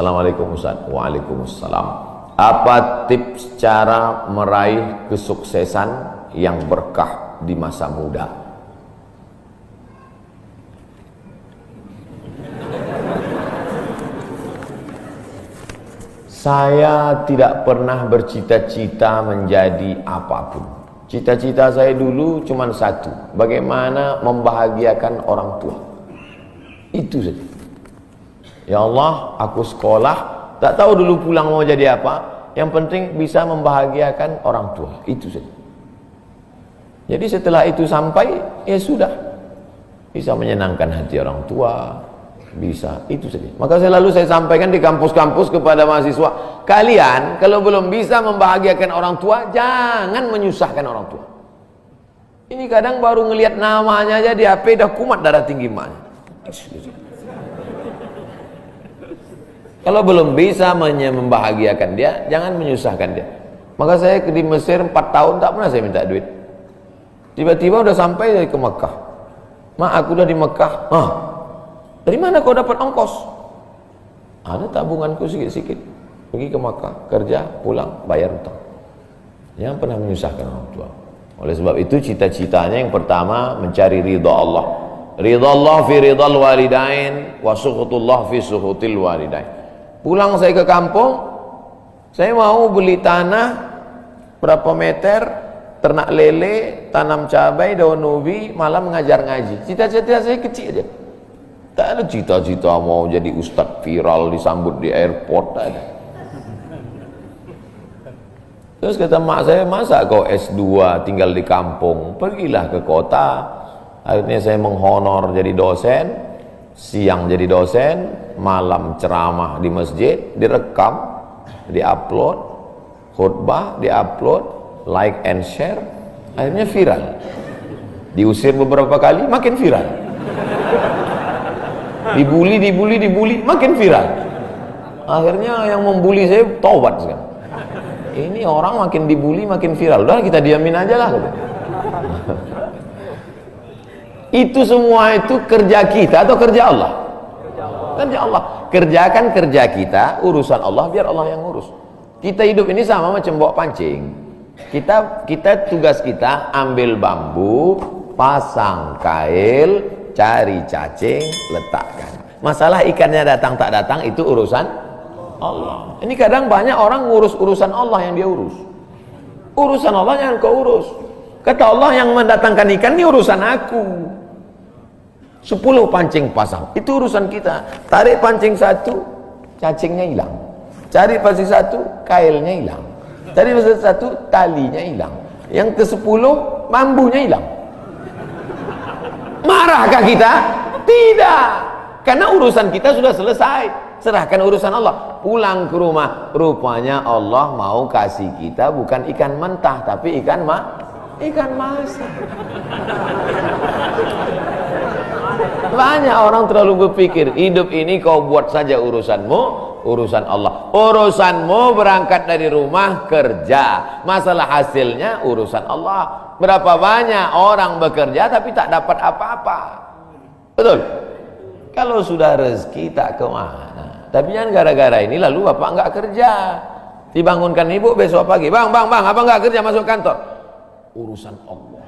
Assalamualaikum Ustaz. Waalaikumsalam. Apa tips cara meraih kesuksesan yang berkah di masa muda? Saya tidak pernah bercita-cita menjadi apapun. Cita-cita saya dulu cuma satu, bagaimana membahagiakan orang tua. Itu saja. Ya Allah, aku sekolah, tak tahu dulu pulang mau jadi apa. Yang penting bisa membahagiakan orang tua. Itu saja. Jadi setelah itu sampai, ya sudah. Bisa menyenangkan hati orang tua. Bisa, itu saja. Maka saya sampaikan di kampus-kampus kepada mahasiswa, kalian kalau belum bisa membahagiakan orang tua, jangan menyusahkan orang tua. Ini kadang baru ngelihat namanya aja di HP dah kumat darah tinggi emaknya. Kalau belum bisa membahagiakan dia, jangan menyusahkan dia. Maka saya di Mesir 4 tahun tak pernah saya minta duit. Tiba-tiba udah sampai dari ke Mekah. Mak, aku udah di Mekah. Dari mana kau dapat ongkos? Ada tabunganku sikit-sikit. Pergi ke Mekah, kerja, pulang, bayar hutang. Jangan pernah menyusahkan orang tua. Oleh sebab itu cita-citanya yang pertama mencari ridha Allah. Ridha Allah fi ridhal walidain wa sukhutullah fi sukhutil walidain. Pulang saya ke kampung, saya mau beli tanah berapa meter, ternak lele, tanam cabai, daun ubi, malam mengajar ngaji. Cita-cita saya kecil aja. Tak ada cita-cita mau jadi ustadz viral disambut di airport, tak ada. Terus kata mak saya, masa kau S2 tinggal di kampung, pergilah ke kota. Akhirnya saya menghonor jadi dosen, siang jadi dosen, malam ceramah di masjid, direkam, diupload, khutbah diupload, like and share, akhirnya viral. Diusir beberapa kali, makin viral. Dibully, makin viral. Akhirnya yang membuli saya taubat sekarang. Ini orang makin dibully, makin viral. Udah kita diamin aja lah. Itu semua itu kerja kita atau kerja Allah? Kerja Allah. Kerjakan kerja kita, urusan Allah biar Allah yang urus. Kita hidup ini sama macam bawa pancing. Kita tugas kita ambil bambu, pasang kail, cari cacing, letakkan. Masalah ikannya datang tak datang itu urusan Allah. Ini kadang banyak orang ngurus urusan Allah yang dia urus. Urusan Allah yang kau urus. Kata Allah, yang mendatangkan ikan ini urusan aku. 10 pancing pasang, itu urusan kita. Tarik pancing 1, cacingnya hilang. Cari pancing 1, kailnya hilang. Cari pancing 1, talinya hilang. Yang ke-10, bambunya hilang. Marahkah kita? Tidak. Karena urusan kita sudah selesai. Serahkan urusan Allah. Pulang ke rumah, rupanya Allah mau kasih kita bukan ikan mentah, tapi ikan masak. Banyak orang terlalu berpikir hidup ini kau buat saja urusanmu, urusan Allah. Urusanmu berangkat dari rumah kerja, masalah hasilnya urusan Allah. Berapa banyak orang bekerja tapi tak dapat apa-apa. Betul? Kalau sudah rezeki tak kemana. Tapi jangan gara-gara ini lalu bapak enggak kerja. Dibangunkan ibu besok pagi, bang, apa enggak kerja masuk kantor? Urusan Allah.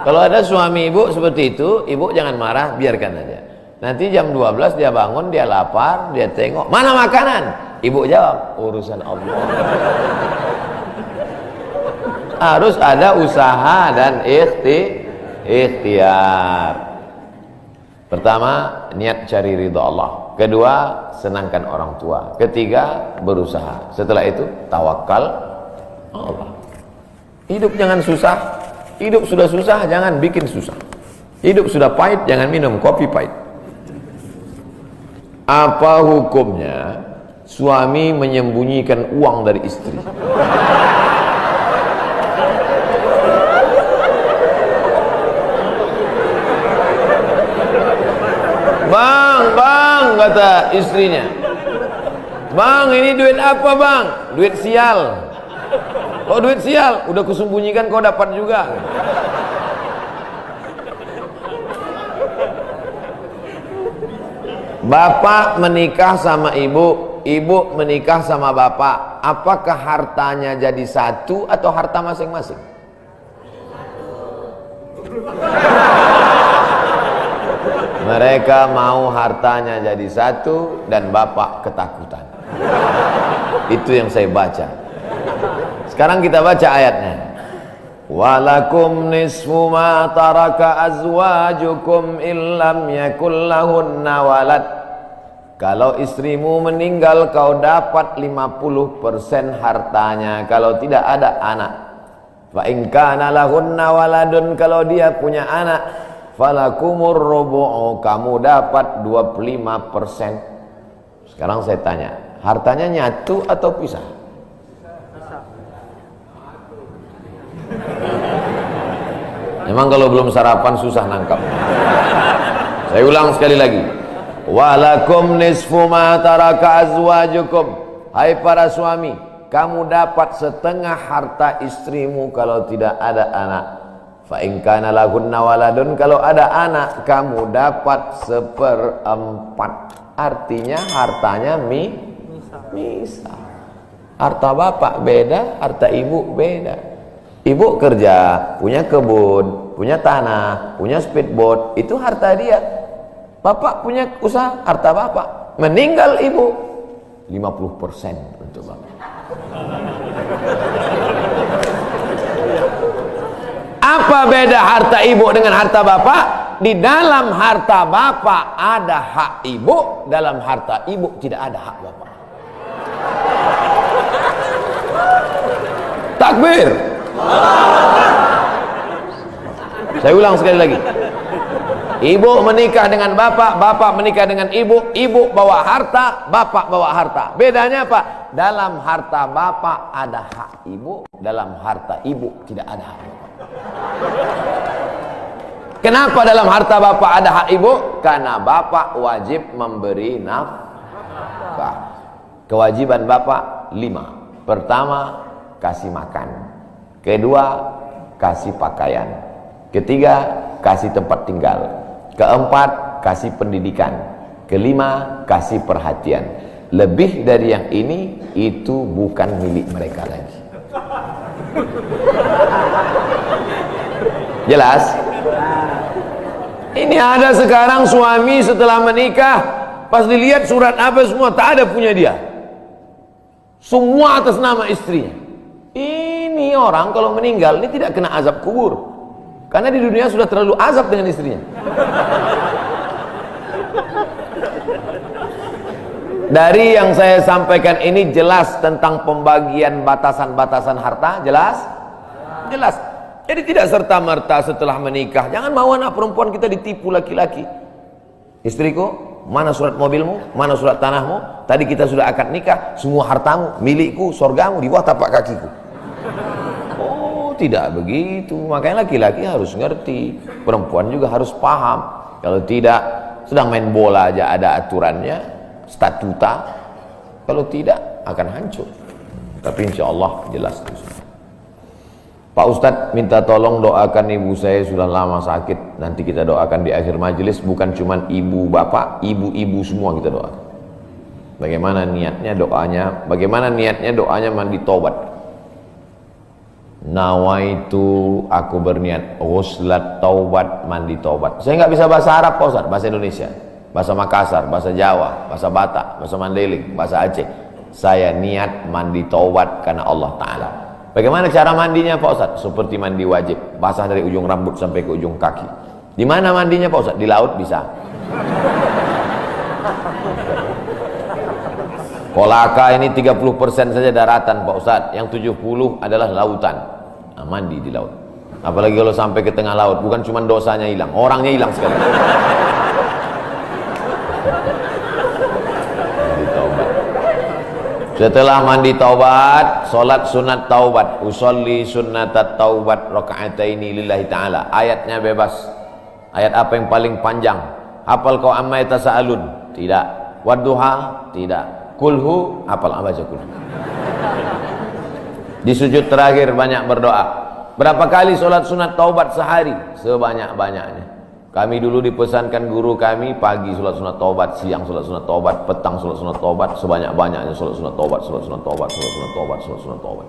Kalau ada suami ibu seperti itu, ibu jangan marah, biarkan aja. Nanti jam 12 dia bangun, dia lapar, dia tengok, mana makanan? Ibu jawab, urusan Allah. Harus ada usaha dan ikhtiar. Pertama, niat cari ridha Allah. Kedua, senangkan orang tua. Ketiga, berusaha. Setelah itu, tawakal Allah. Hidup jangan susah. Hidup sudah susah, jangan bikin susah. Hidup sudah pahit, jangan minum kopi pahit. Apa hukumnya suami menyembunyikan uang dari istri? Bang, kata istrinya. Bang, ini duit apa bang? Duit sial. Oh duit sial, udah kusembunyikan kau dapat juga. Bapak menikah sama ibu, ibu menikah sama bapak, apakah hartanya jadi satu atau harta masing-masing? Mereka mau hartanya jadi satu dan bapak ketakutan. Itu yang saya baca. Sekarang kita baca ayatnya. Walakum nisfu ma taraka azwajukum illam yakul lahunna walad. Kalau istrimu meninggal kau dapat 50% hartanya kalau tidak ada anak. Fa in kana lahunna waladun, kalau dia punya anak, falakumur rubu'u, kamu dapat 25%. Sekarang saya tanya, hartanya nyatu atau pisah? Memang kalau belum sarapan susah nangkap. Saya ulang sekali lagi. Walakum nisfu ma taraka azwajukum. Hai para suami, kamu dapat setengah harta istrimu kalau tidak ada anak. Fa in kana lahunna waladun, kalau ada anak kamu dapat 1/4. Artinya hartanya misah. Harta bapak beda, harta ibu beda. Ibu kerja, punya kebun, punya tanah, punya speedboat, itu harta dia. Bapak punya usaha, harta bapak. Meninggal ibu, 50% untuk bapak. Apa beda harta ibu dengan harta bapak? Di dalam harta bapak ada hak ibu, dalam harta ibu tidak ada hak bapak. Takbir. Saya ulang sekali lagi. Ibu menikah dengan bapak, bapak menikah dengan ibu, ibu bawa harta, bapak bawa harta. Bedanya apa? Dalam harta bapak ada hak ibu, dalam harta ibu tidak ada hak bapak. Kenapa dalam harta bapak ada hak ibu? Karena bapak wajib memberi nafkah. Kewajiban bapak 5. Pertama, kasih makan. Kedua, kasih pakaian. Ketiga, kasih tempat tinggal. Keempat, kasih pendidikan. Kelima, kasih perhatian. Lebih dari yang ini, itu bukan milik mereka lagi. Jelas? Ini ada sekarang suami setelah menikah, pas dilihat surat apa semua, tak ada punya dia. Semua atas nama istrinya. Ini orang kalau meninggal ini tidak kena azab kubur, karena di dunia sudah terlalu azab dengan istrinya. Dari yang saya sampaikan ini jelas tentang pembagian batasan-batasan harta. Jelas? Jelas. Jadi tidak serta-merta setelah menikah, jangan mau anak perempuan kita ditipu laki-laki. Istriku, mana surat mobilmu, mana surat tanahmu, tadi kita sudah akad nikah, semua hartamu, milikku, surgamu di bawah tapak kakiku. Oh, tidak begitu. Makanya laki-laki harus ngerti, perempuan juga harus paham. Kalau tidak, sedang main bola aja ada aturannya, statuta. Kalau tidak, akan hancur. Tapi insya Allah jelas. Pak Ustadz minta tolong doakan ibu saya, sudah lama sakit. Nanti kita doakan di akhir majelis. Bukan cuma ibu bapak, ibu-ibu semua kita doakan. Bagaimana niatnya doanya? Bagaimana niatnya doanya? Mandi taubat. Nawaitu, aku berniat ghuslat taubat, mandi taubat. Saya nggak bisa bahasa Arab Pak Ustadz, bahasa Indonesia, bahasa Makassar, bahasa Jawa, bahasa Batak, bahasa Mandailing, bahasa Aceh. Saya niat mandi taubat karena Allah Ta'ala. Bagaimana cara mandinya Pak Ustadz? Seperti mandi wajib, basah dari ujung rambut sampai ke ujung kaki. Di mana mandinya Pak Ustadz? Di laut bisa. Kolaka ini 30% saja daratan Pak Ustadz, yang 70 adalah lautan. Nah, mandi di laut. Apalagi kalau sampai ke tengah laut, bukan cuma dosanya hilang, orangnya hilang sekali. Setelah mandi taubat, solat sunat taubat, usolli sunnatat taubat raka'ataini lillahi ta'ala. Ayatnya bebas. Ayat apa yang paling panjang? Hafal kau amma yatasaalun? Tidak. Wadduha? Tidak. Kulhu? Hafal apa aja kulhu. Di sujud terakhir banyak berdoa. Berapa kali solat sunat taubat sehari? Sebanyak-banyaknya. Kami dulu dipesankan guru kami, pagi sholat sunat taubat, siang sholat sunat taubat, petang sholat sunat taubat, sebanyak-banyaknya sholat sunat taubat, sholat sunat taubat, sholat sunat taubat, sholat sunat taubat.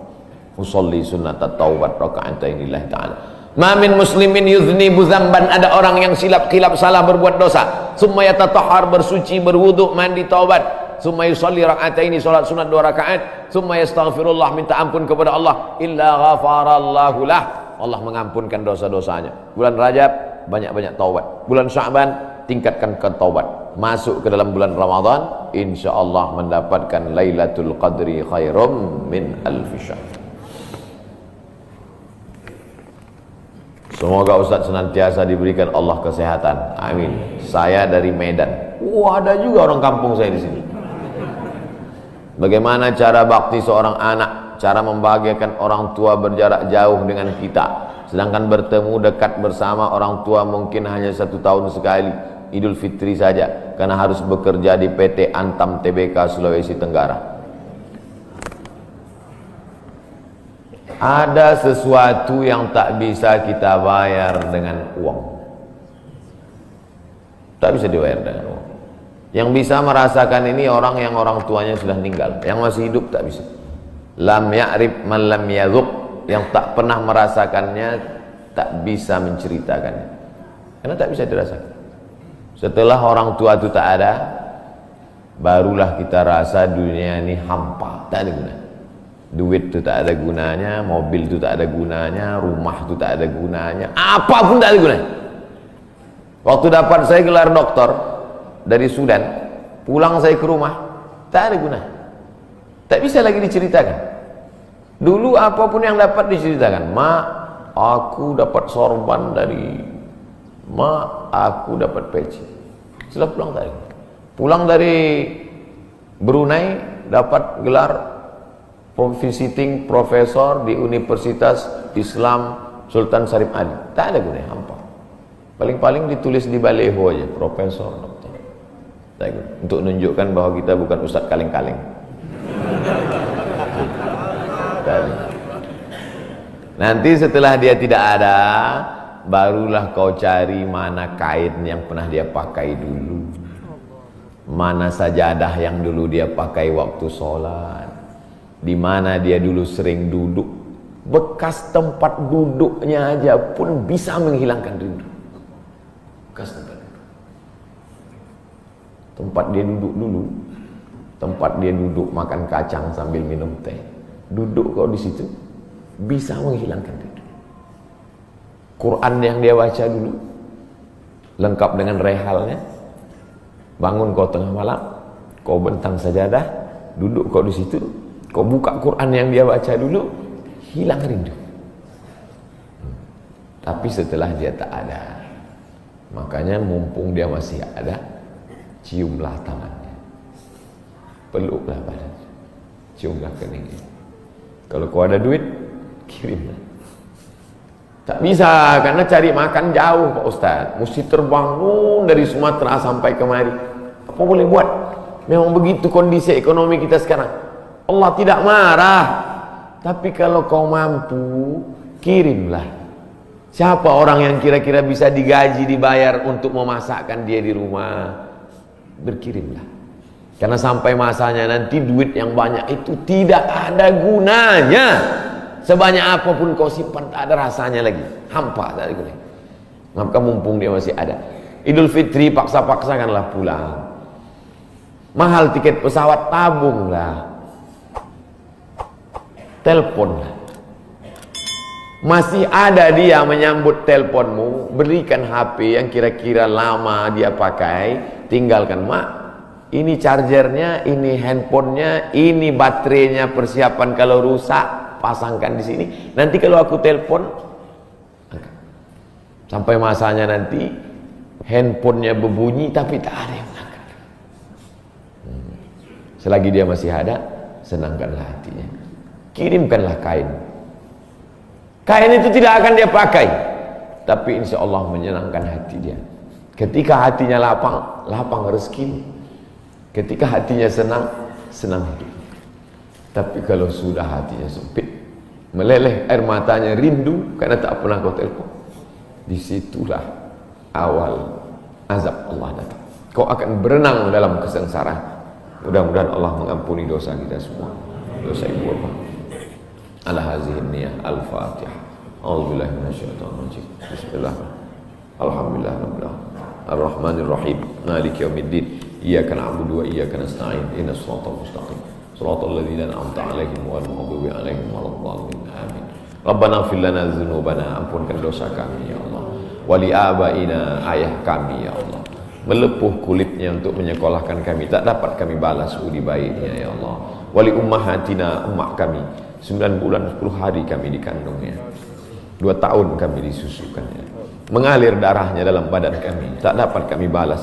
Usolli sunat taubat raka'atain lillahi ta'ala. Ma min muslimin yudhnibu dzamban, ada orang yang silap salah berbuat dosa, summa yatatahhar, bersuci, berwudu, mandi, taubat, summa yusolli raka'ataini, sholat sunat 2 rakaat, summa yastaghfirullah, minta ampun kepada Allah, illa ghafarallahu lah, Allah mengampunkan dosa-dosanya. Bulan Rajab banyak-banyak taubat, bulan Sya'ban tingkatkan ke taubat, masuk ke dalam bulan Ramadan insyaallah mendapatkan Lailatul Qadri khairum min alfi syahr. Semoga Ustaz senantiasa diberikan Allah kesehatan, amin. Saya dari Medan. Ada juga orang kampung saya di sini. Bagaimana cara bakti seorang anak, cara membahagiakan orang tua berjarak jauh dengan kita, sedangkan bertemu dekat bersama orang tua mungkin hanya 1 tahun sekali, Idul Fitri saja, karena harus bekerja di PT Antam Tbk Sulawesi Tenggara. Ada sesuatu yang tak bisa kita bayar dengan uang, tak bisa dibayar dengan uang. Yang bisa merasakan ini orang yang orang tuanya sudah meninggal, yang masih hidup tak bisa. Lam ya'rif man lam yadhuq, yang tak pernah merasakannya tak bisa menceritakannya, karena tak bisa dirasakan. Setelah orang tua itu tak ada, barulah kita rasa dunia ini hampa, tak ada gunanya. Duit itu tak ada gunanya, mobil itu tak ada gunanya, rumah itu tak ada gunanya, apapun tak ada gunanya. Waktu dapat saya gelar doktor dari Sudan, pulang saya ke rumah, tak ada gunanya, tak bisa lagi diceritakan. Dulu apapun yang dapat diceritakan, mak, aku dapat sorban dari mak, aku dapat peci. Setelah pulang tadi, pulang dari Brunei dapat gelar visiting profesor di Universitas Islam Sultan Syarif Ali, tak ada gunanya, hampa. Paling-paling ditulis di baleho aja, profesor, doktor. Untuk menunjukkan bahwa kita bukan ustadz kaleng-kaleng. Nanti setelah dia tidak ada, barulah kau cari mana kain yang pernah dia pakai dulu, mana sajadah yang dulu dia pakai waktu sholat, di mana dia dulu sering duduk. Bekas tempat duduknya aja pun bisa menghilangkan rindu. Bekas tempat dia duduk dulu, tempat dia duduk makan kacang sambil minum teh, duduk kau di situ bisa menghilangkan rindu. Quran yang dia baca dulu lengkap dengan rehalnya, bangun kau tengah malam, kau bentang sajadah, duduk kau di situ, kau buka Quran yang dia baca dulu, hilang rindu. Tapi setelah dia tak ada, makanya mumpung dia masih ada, ciumlah tangannya, peluklah badannya, ciumlah keningnya. Kalau kau ada duit, kirimlah. Tak bisa, karena cari makan jauh Pak Ustaz, mesti terbang dari Sumatera sampai kemari. Apa boleh buat? Memang begitu kondisi ekonomi kita sekarang. Allah tidak marah, tapi kalau kau mampu, kirimlah. Siapa orang yang kira-kira bisa digaji, dibayar untuk memasakkan dia di rumah? Berkirimlah. Karena sampai masanya nanti duit yang banyak itu tidak ada gunanya. Sebanyak apapun kau simpan, tak ada rasanya lagi, hampa, tak ada gunanya. Maka mumpung dia masih ada, Idul Fitri paksa-paksakanlah pulang. Mahal tiket pesawat, tabunglah, teleponlah. Masih ada dia menyambut teleponmu, berikan HP yang kira-kira lama dia pakai, tinggalkan. Mak, ini chargernya, ini handphonenya, ini baterainya, persiapan kalau rusak pasangkan di sini. Nanti kalau aku telepon, sampai masanya nanti handphonenya berbunyi tapi tak ada yang angkat. Selagi dia masih ada, senangkanlah hatinya, kirimkanlah kain. Kain itu tidak akan dia pakai, tapi insya Allah menyenangkan hati dia. Ketika hatinya lapang, lapang rezeki. Ketika hatinya senang, senang hidup. Tapi kalau sudah hatinya sempit, meleleh air matanya rindu karena tak pernah kau telepon, disitulah awal azab Allah datang. Kau akan berenang dalam kesengsaraan. Mudah-mudahan Allah mengampuni dosa kita semua, dosa ibu bapa. Ala hazihi niyah al-Fatihah. A'udzubillahi minasyaitonir rajim. Bismillah. Alhamdulillah rabbil alamin. Ar-Rahmanir Rahim. Maliki yaumiddin. Iyyaka na'budu wa iyyaka nasta'in. Ihdinas siratal mustaqim. Shiratal ladzina an'amta 'alaihim ghairil maghdubi 'alaihim waladdallin. Amin. Rabbana ighfir lana dzunubana, ampunkan dosa kami ya Allah. Wali abaina, ayah kami ya Allah. Melepuh kulitnya untuk menyekolahkan kami, tak dapat kami balas budi baiknya ya Allah. Wali ummahatina, ummah kami, 9 bulan 10 hari kami dikandungnya, 2 tahun kami disusukannya, mengalir darahnya dalam badan kami, tak dapat kami balas.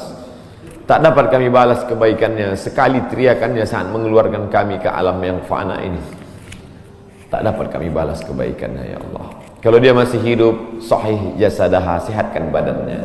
Tak dapat kami balas kebaikannya, sekali teriakannya saat mengeluarkan kami ke alam yang fana ini, tak dapat kami balas kebaikannya ya Allah. Kalau dia masih hidup, sahih jasadaha, sehatkan badannya,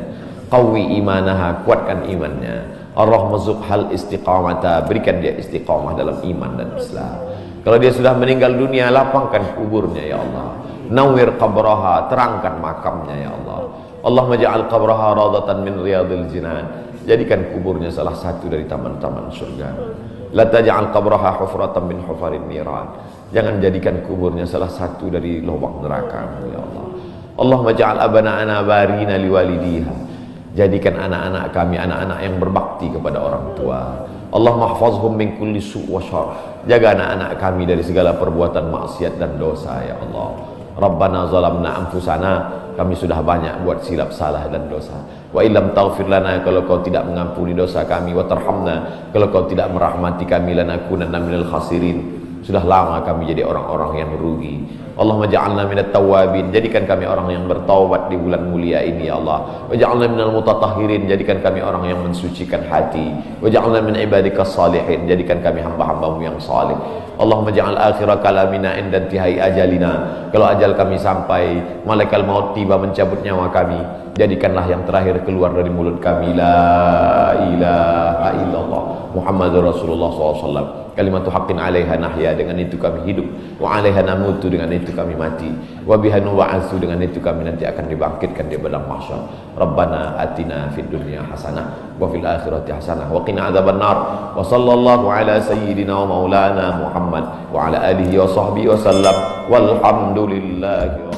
qawi imanaha, kuatkan imannya, ar-rahmazuqhal istiqamata, berikan dia istiqamah dalam iman dan Islam. Kalau dia sudah meninggal dunia, lapangkan kuburnya ya Allah. Nawwir qabraha, terangkan makamnya ya Allah. Allahumma ja'al qabraha radatan min riyadil jinan, jadikan kuburnya salah satu dari taman-taman surga. La taj'al qabraha hufratan min hufarin niran, jangan jadikan kuburnya salah satu dari lubang neraka ya Allah. Allahumma ja'al abana'ana barina liwalidiha, jadikan anak-anak kami anak-anak yang berbakti kepada orang tua. Allahumma hafazhum min kulli su' wa syarr, jaga anak-anak kami dari segala perbuatan maksiat dan dosa ya Allah. Rabbana zalamna anfusana, kami sudah banyak buat silap salah dan dosa. Wa illam taghfir lana, kalau kau tidak mengampuni dosa kami, wa tarhamna, kalau kau tidak merahmati kami, lanakunanna minal khasirin, sudah lama kami jadi orang-orang yang merugi. Allahumma ja'alna minat tawabin, jadikan kami orang yang bertaubat di bulan mulia ini ya Allah. Wa ja'alna minal mutatahhirin, jadikan kami orang yang mensucikan hati. Wa ja'alna min ibadikas salihin, jadikan kami hamba-hambamu yang salih. Allahumma ja'al akhira kalamina inda intihai ajalina, kalau ajal kami sampai, malaikat maut tiba mencabut nyawa kami, jadikanlah yang terakhir keluar dari mulut kami la ilaha illallah Muhammadur Rasulullah SAW, kalimatu haqqin 'alaiha nahya, dengan itu kami hidup, wa 'alaiha namutu, dengan itu kami mati, wa biha nub'atsu, dengan itu kami nanti akan dibangkitkan di padang mahsyar. Rabbana atina fid dunya hasanah wa fil akhirati hasanah wa qina adzabannar. Wa sallallahu ala sayyidina wa maulana Muhammad wa ala alihi wa sahbihi wa sallam, walhamdulillahi